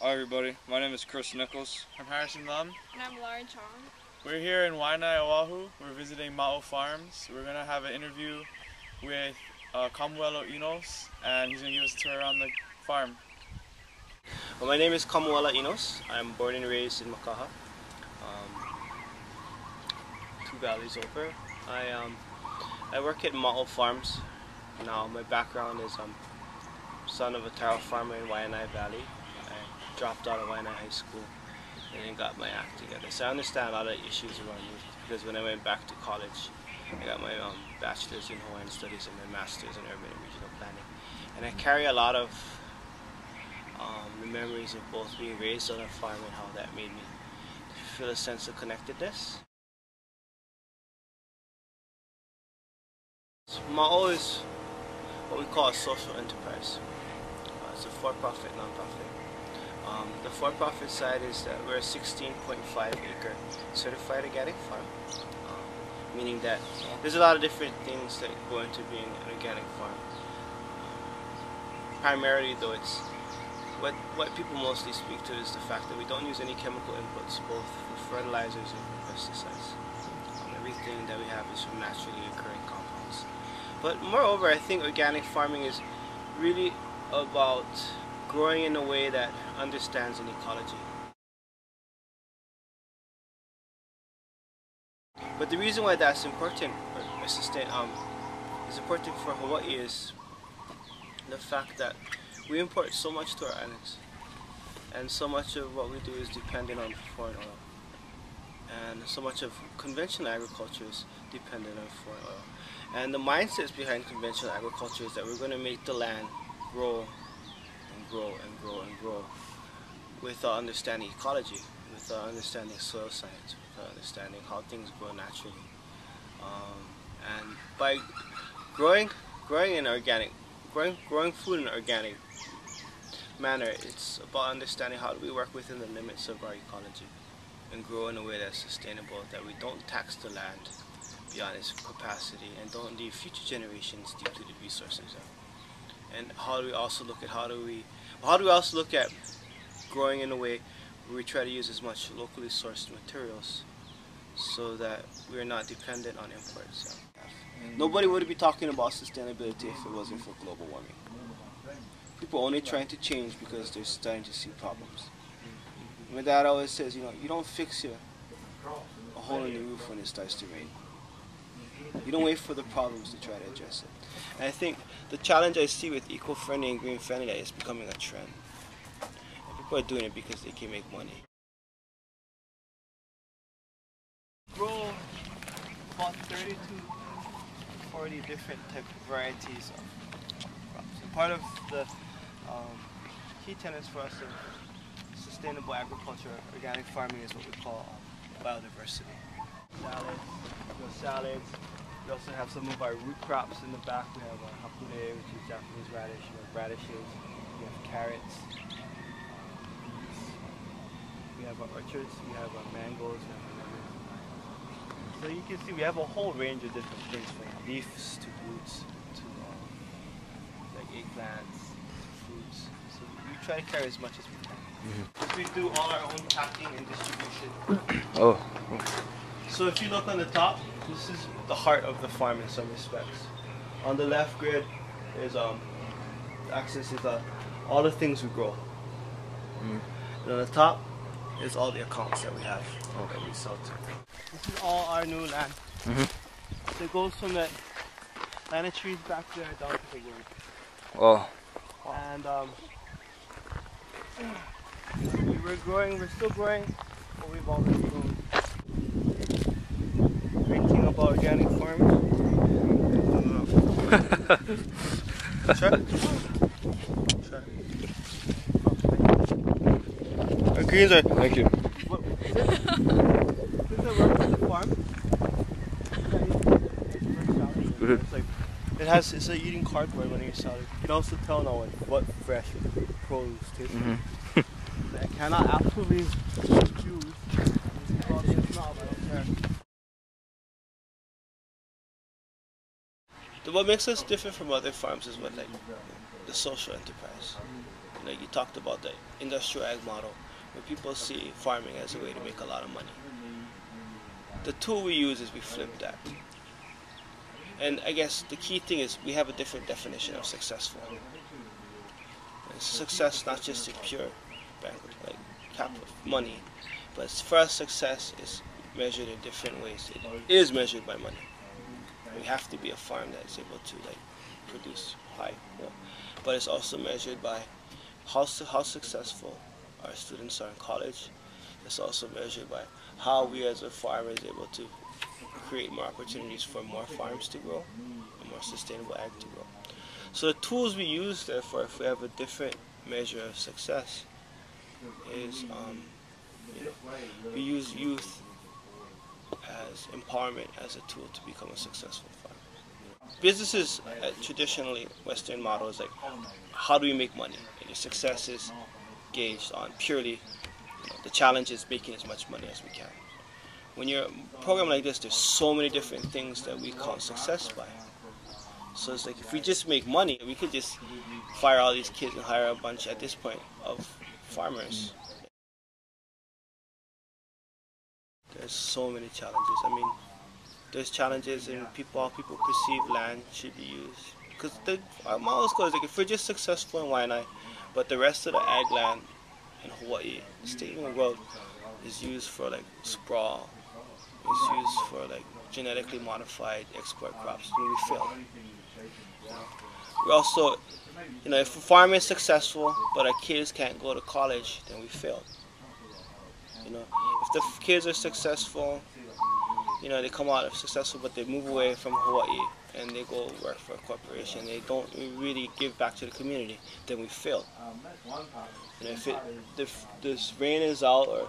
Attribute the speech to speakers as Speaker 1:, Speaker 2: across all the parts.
Speaker 1: Hi everybody, my name is Chris Nichols.
Speaker 2: I'm Harrison Lum.
Speaker 3: And I'm Lauren Chong.
Speaker 2: We're here in Waianae, Oahu. We're visiting Ma'o Farms. We're going to have an interview with Kamuelo Enos, and he's going to give us a tour around the farm.
Speaker 4: Well, my name is Kamuelo Enos. I'm born and raised in Makaha, 2 valleys over. I work at Ma'o Farms. Now my background is son of a taro farmer in Waianae Valley. I dropped out of Waianae High School and then got my act together. So I understand a lot of issues around youth, because when I went back to college, I got my bachelor's in Hawaiian Studies and my master's in urban and regional planning. And I carry a lot of the memories of both being raised on a farm and how that made me feel a sense of connectedness. Ma'o is what we call a social enterprise. It's a for-profit, non-profit. The for-profit side is that we're a 16.5-acre certified organic farm, meaning that there's a lot of different things that go into being an organic farm. Primarily though, it's what people mostly speak to is the fact that we don't use any chemical inputs, both for fertilizers and for pesticides. Everything that we have is from naturally occurring compounds. But moreover, I think organic farming is really about growing in a way that understands an ecology. But the reason why that's important, is important for Hawaii is the fact that we import so much to our islands, and so much of what we do is dependent on foreign oil, and so much of conventional agriculture is dependent on foreign oil. And the mindsets behind conventional agriculture is that we're going to make the land grow and grow and grow and grow without understanding ecology, without understanding soil science, without understanding how things grow naturally. And by growing food in an organic manner, it's about understanding how do we work within the limits of our ecology and grow in a way that's sustainable, that we don't tax the land beyond its capacity and don't leave future generations depleted resources. And how do we also look at growing in a way where we try to use as much locally sourced materials so that we're not dependent on imports. Nobody would be talking about sustainability if it wasn't for global warming. People are only trying to change because they're starting to see problems. My dad always says, you don't fix a hole in the roof when it starts to rain. You don't wait for the problems to try to address it. And I think the challenge I see with eco-friendly and green-friendly is becoming a trend. And people are doing it because they can make money. Grow about 30 to 40 different type of varieties of crops. And part of the key tenets for us of sustainable agriculture, organic farming, is what we call biodiversity. Salads. We also have some of our root crops in the back. We have hapune, which is Japanese radish. We have radishes. We have carrots. Beets. We have our orchards. We have our mangoes. We have our lemons. So you can see we have a whole range of different things, from leaves to roots to like eggplants to fruits. So we try to carry as much as we can. Mm-hmm. We do all our own packing and distribution. Oh. So if you look on the top, this is the heart of the farm in some respects. On the left grid is the axis is all the things we grow. Mm. And on the top is all the accounts that we have that we sell to. This is all our new land. Mm-hmm. So it goes from the line of trees back there down to the road.
Speaker 1: Wow.
Speaker 4: And we're still growing, but we've already grown. Great thing about organic farming. Sure. Our greens are.
Speaker 1: Thank you.
Speaker 4: Since I work at the farm, it's like eating cardboard when you're salad. You can also tell now what fresh produce tastes like. I cannot absolutely refuse. What makes us different from other farms is the social enterprise. like you talked about the industrial ag model, where people see farming as a way to make a lot of money. The tool we use is we flip that. And I guess the key thing is we have a different definition of successful. And success not just in pure bank, like capital money, but for us success is measured in different ways. It is measured by money. We have to be a farm that is able to like produce high, but it's also measured by how successful our students are in college. It's also measured by how we as a farmer is able to create more opportunities for more farms to grow and more sustainable ag to grow. So the tools we use, therefore, if we have a different measure of success, is we use youth as empowerment as a tool to become a successful farmer. Businesses, traditionally, Western model is like, how do we make money? And your success is gauged on purely, the challenge is making as much money as we can. When you're a program like this, there's so many different things that we count success by. So it's like, if we just make money, we could just fire all these kids and hire a bunch, at this point, of farmers. There's so many challenges. I mean, there's challenges in how people perceive land should be used. Because our model is like, if we're just successful in Waianae, but the rest of the ag land in Hawaii, the state and the world, is used for like sprawl, is used for like genetically modified export crops, then we fail. We also, if farming is successful, but our kids can't go to college, then we failed. If the kids are successful, they come out of successful, but they move away from Hawaii and they go work for a corporation, they don't really give back to the community, then we failed. If this rain is out or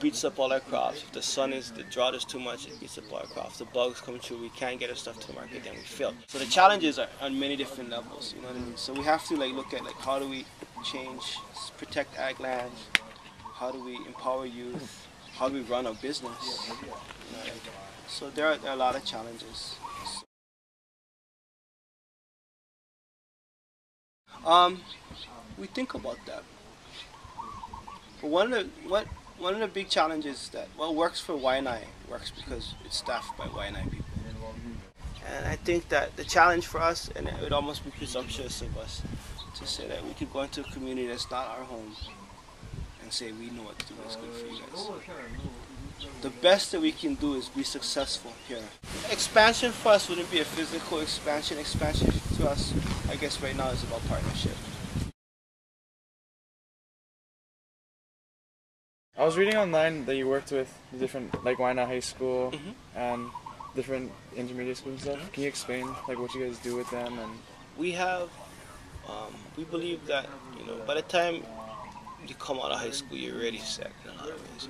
Speaker 4: beats up all our crops, if the drought is too much, it beats up all our crops, the bugs come through, we can't get our stuff to the market, then we fail. So the challenges are on many different levels, you know what I mean? So we have to look at how do we protect ag land, how do we empower youth, how do we run a business? So there are a lot of challenges. We think about that. But one of the big challenges that what works for Waianae works because it's staffed by Waianae people. And I think that the challenge for us, and it would almost be presumptuous of us to say that we could go into a community that's not our home and say we know what to do, what's good for you guys. The best that we can do is be successful here. Expansion for us wouldn't be a physical expansion. Expansion to us, I guess right now, is about partnership.
Speaker 2: I was reading online that you worked with the different, like Waianae High School and different intermediate schools and stuff. Can you explain what you guys do with them? And
Speaker 4: we have, we believe that by the time you come out of high school, you're already set in a lot of ways.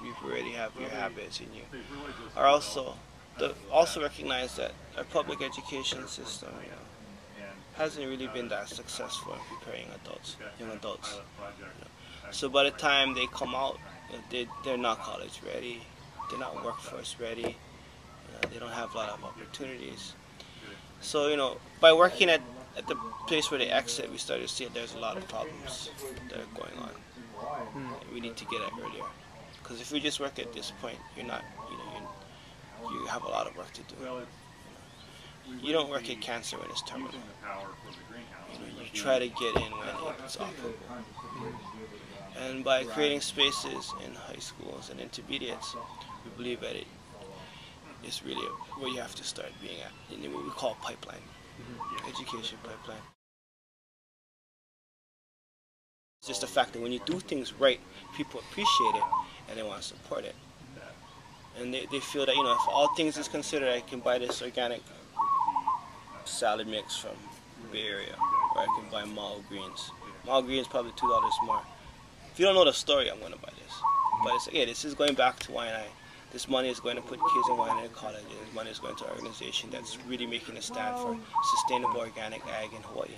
Speaker 4: You already have your habits in you. Are also recognize that our public education system hasn't really been that successful in preparing young adults. So by the time they come out, they're not college ready, they're not workforce ready, they don't have a lot of opportunities. So by working at the place where they exit, we started to see that there's a lot of problems that are going on. We need to get at earlier, because if we just work at this point, you're not, you have a lot of work to do. You don't work at cancer when it's terminal. You try to get in when it's operable. And by creating spaces in high schools and intermediates, we believe that it is really where you have to start being at, in what we call pipeline, education pipeline. It's just the fact that when you do things right, people appreciate it and they want to support it. And they feel that, if all things is considered, I can buy this organic salad mix from Bay Area, or I can buy Mao greens. Mao greens probably $2 more. If you don't know the story, I'm going to buy this. But it's this is going back to Waianae. This money is going to put kids in Waianae college. This money is going to an organization that's really making a stand for sustainable organic ag in Hawaii.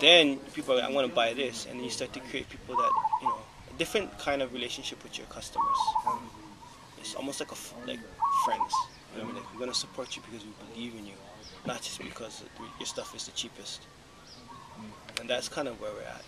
Speaker 4: Then people are like, I'm going to buy this, and then you start to create people that, a different kind of relationship with your customers. It's almost like friends. We're going to support you because we believe in you, not just because your stuff is the cheapest. And that's kind of where we're at.